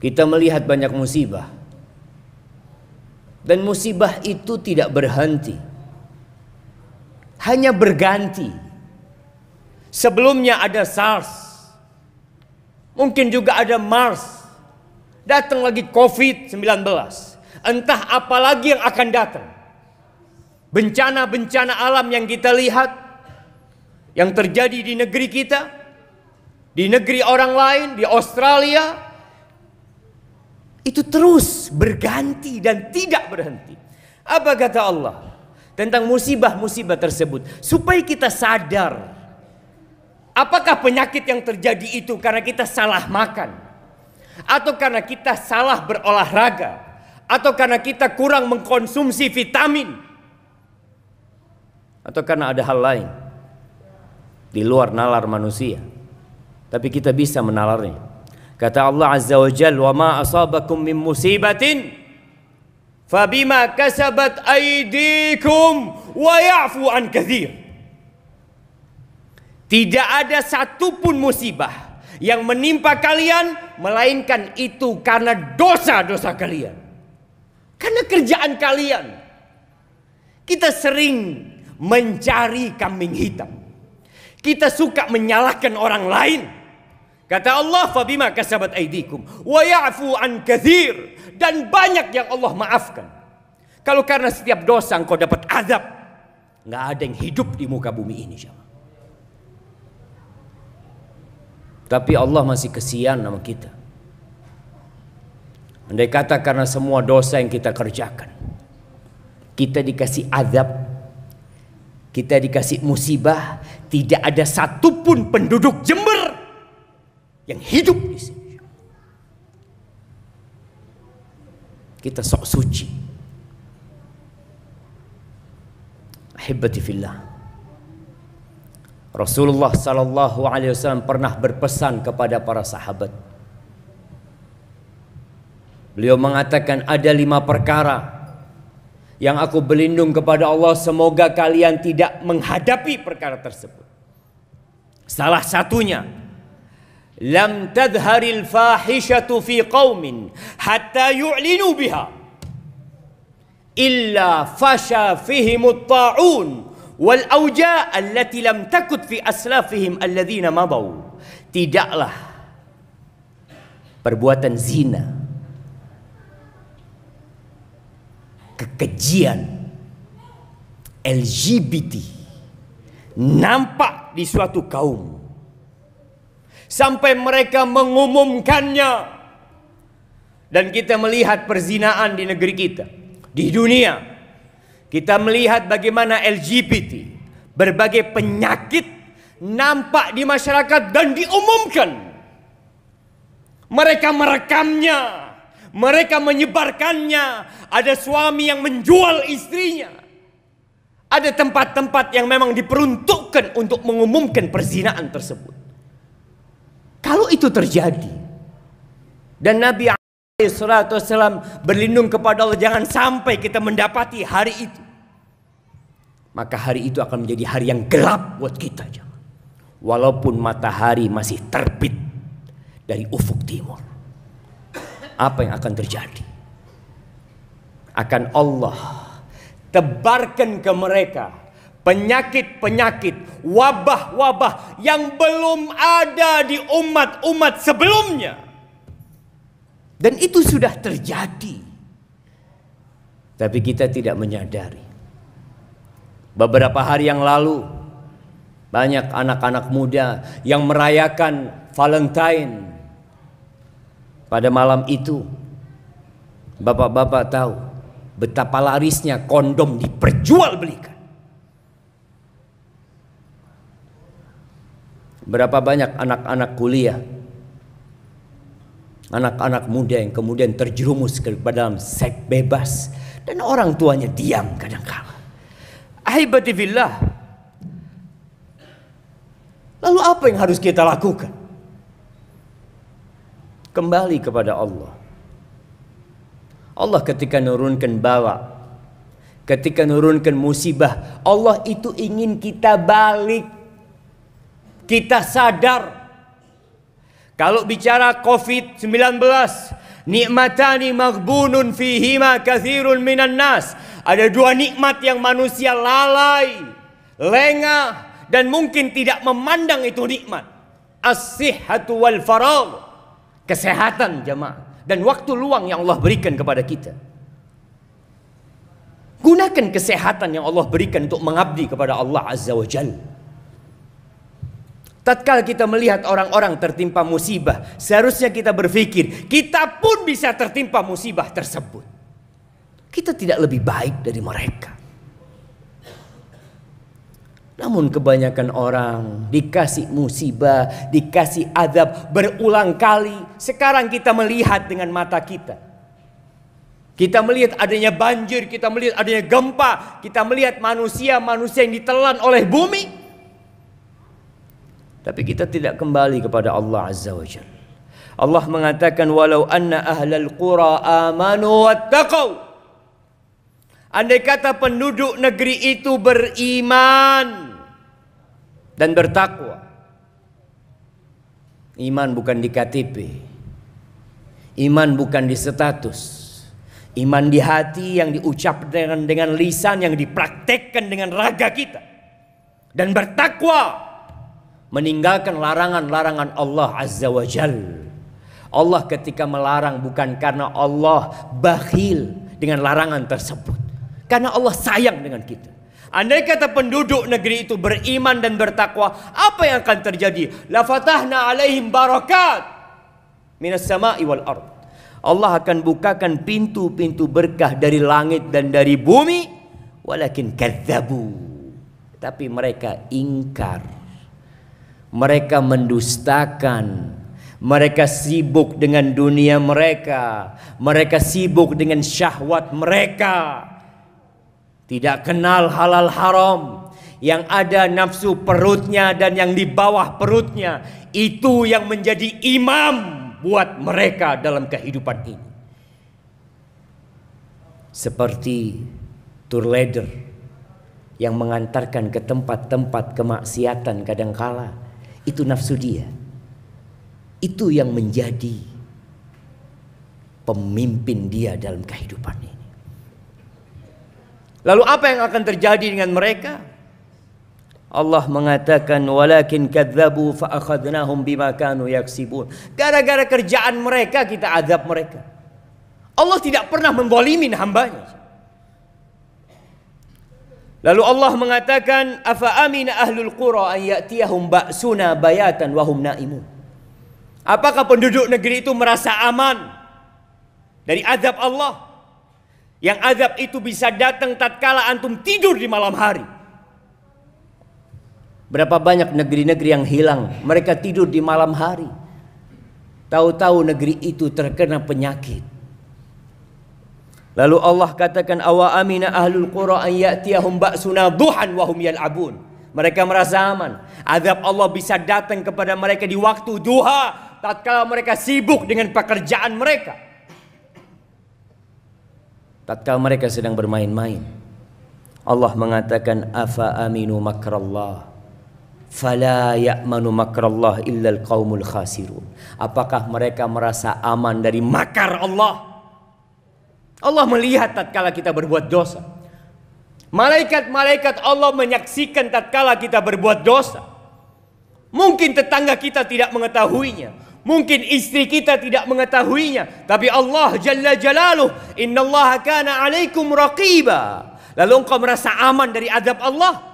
kita melihat banyak musibah. Dan musibah itu tidak berhenti, hanya berganti. Sebelumnya ada SARS, mungkin juga ada MERS, datang lagi COVID-19. Entah apa lagi yang akan datang. Bencana-bencana alam yang kita lihat, yang terjadi di negeri kita, di negeri orang lain, di Australia, itu terus berganti dan tidak berhenti. Apa kata Allah tentang musibah-musibah tersebut? Supaya kita sadar, apakah penyakit yang terjadi itu karena kita salah makan, atau karena kita salah berolahraga, atau karena kita kurang mengkonsumsi vitamin, atau karena ada hal lain di luar nalar manusia, tapi kita bisa menalarnya. Kata Allah Azza wa Jalla, "Wa ma asabakum min musibatin fabima kasabat aydikum wa ya'fu an katsir." Tidak ada satupun musibah yang menimpa kalian melainkan itu karena dosa-dosa kalian, karena kerjaan kalian. Kita sering mencari kambing hitam, kita suka menyalahkan orang lain. Kata Allah, "Fabima kasabat aydikum wa ya'fu an katsir." Dan banyak yang Allah maafkan. Kalau karena setiap dosa engkau dapat azab, nggak ada yang hidup di muka bumi ini. Tapi Allah masih kesian sama kita. Andai kata karena semua dosa yang kita kerjakan, kita dikasih azab, kita dikasih musibah, tidak ada satupun penduduk Jember yang hidup di sini. Kita sok suci. Ahibati fillah. Rasulullah sallallahu alaihi wasallam pernah berpesan kepada para sahabat. Beliau mengatakan, ada 5 perkara yang aku berlindung kepada Allah, semoga kalian tidak menghadapi perkara tersebut. Salah satunya, lam tadharil fahishatu fi qaumin hatta yu'linu biha illa fasha fihimut ta'un wal auja allati lam takut fi aslafihim alladhina madaw. Tidaklah perbuatan zina, kekejian, LGBT nampak di suatu kaum sampai mereka mengumumkannya. Dan kita melihat perzinaan di negeri kita, di dunia. Kita melihat bagaimana LGBT, berbagai penyakit nampak di masyarakat dan diumumkan. Mereka merekamnya, mereka menyebarkannya. Ada suami yang menjual istrinya. Ada tempat-tempat yang memang diperuntukkan untuk mengumumkan perzinaan tersebut. Kalau itu terjadi, dan Nabi SAW berlindung kepada Allah jangan sampai kita mendapati hari itu, maka hari itu akan menjadi hari yang gelap buat kita. Walaupun matahari masih terbit dari ufuk timur, apa yang akan terjadi? Akan Allah tebarkan ke mereka penyakit-penyakit, wabah-wabah yang belum ada di umat-umat sebelumnya. Dan itu sudah terjadi, tapi kita tidak menyadari. Beberapa hari yang lalu, banyak anak-anak muda yang merayakan Valentine. Pada malam itu, bapak-bapak tahu betapa larisnya kondom diperjualbelikan. Berapa banyak anak-anak kuliah, anak-anak muda yang kemudian terjerumus ke dalam seks bebas, dan orang tuanya diam kadang-kala. Ahibati fillah. Lalu apa yang harus kita lakukan? Kembali kepada Allah. Allah ketika nurunkan bala, ketika nurunkan musibah, Allah itu ingin kita balik. Kita sadar, kalau bicara COVID-19, Nikmatani maghbunun fihima katsirun minan nas. Ada dua nikmat yang manusia lalai, lengah, dan mungkin tidak memandang itu nikmat. As-sihhatu wal faragh. Kesehatan jemaah dan waktu luang yang Allah berikan kepada kita. Gunakan kesehatan yang Allah berikan untuk mengabdi kepada Allah Azza wa Jalla. Tatkala kita melihat orang-orang tertimpa musibah, seharusnya kita berpikir, kita pun bisa tertimpa musibah tersebut. Kita tidak lebih baik dari mereka. Namun kebanyakan orang dikasih musibah, dikasih azab berulang kali. Sekarang kita melihat dengan mata kita. Kita melihat adanya banjir, kita melihat adanya gempa, kita melihat manusia-manusia yang ditelan oleh bumi. Tapi kita tidak kembali kepada Allah Azza wa Jalla. Allah mengatakan walau anna ahlal qura amanu wattaqau. Andai kata penduduk negeri itu beriman dan bertakwa. Iman bukan di KTP. Iman bukan di status. Iman di hati yang diucapkan dengan lisan, yang dipraktekkan dengan raga kita. Dan bertakwa, meninggalkan larangan-larangan Allah Azza wa Jal. Allah ketika melarang bukan karena Allah bakhil dengan larangan tersebut, karena Allah sayang dengan kita. Andai kata penduduk negeri itu beriman dan bertakwa, apa yang akan terjadi? La fatahna alaihim barakat minas sama'i wal ard. Allah akan bukakan pintu-pintu berkah dari langit dan dari bumi. Walakin kadzabu, tapi mereka ingkar. Mereka mendustakan. Mereka sibuk dengan dunia mereka. Mereka sibuk dengan syahwat mereka. Tidak kenal halal haram. Yang ada nafsu perutnya dan yang di bawah perutnya. Itu yang menjadi imam buat mereka dalam kehidupan ini. Seperti tour leader yang mengantarkan ke tempat-tempat kemaksiatan kadangkala. Itu nafsu dia. Itu yang menjadi pemimpin dia dalam kehidupan ini. Lalu apa yang akan terjadi dengan mereka? Allah mengatakan walakin kadzabu fa akhadnahum bima kanu yaksibun. Gara-gara kerjaan mereka kita azab mereka. Allah tidak pernah menzalimin hambanya. Lalu Allah mengatakan afa amina ahlul qura an ya'tiyahum ba'suna bayatan wa hum naimun. Apakah penduduk negeri itu merasa aman dari azab Allah? Yang azab itu bisa datang tatkala antum tidur di malam hari. Berapa banyak negeri-negeri yang hilang, mereka tidur di malam hari. Tahu-tahu negeri itu terkena penyakit. Lalu Allah katakan awa amina ahlul qura an ya'tiyahum ba'suna duhan wa hum yal'abun. Mereka merasa aman. Azab Allah bisa datang kepada mereka di waktu duha, tatkala mereka sibuk dengan pekerjaan mereka. Tatkala mereka sedang bermain-main. Allah mengatakan afa aminu makrallah fala ya'manu makrallah illal qaumul khasirun. Apakah mereka merasa aman dari makar Allah? Allah melihat tatkala kita berbuat dosa. Malaikat-malaikat Allah menyaksikan tatkala kita berbuat dosa. Mungkin tetangga kita tidak mengetahuinya, mungkin istri kita tidak mengetahuinya, tapi Allah Jalla Jalaluh innallaha kana alaikum raqiba. Lalu engkau merasa aman dari azab Allah?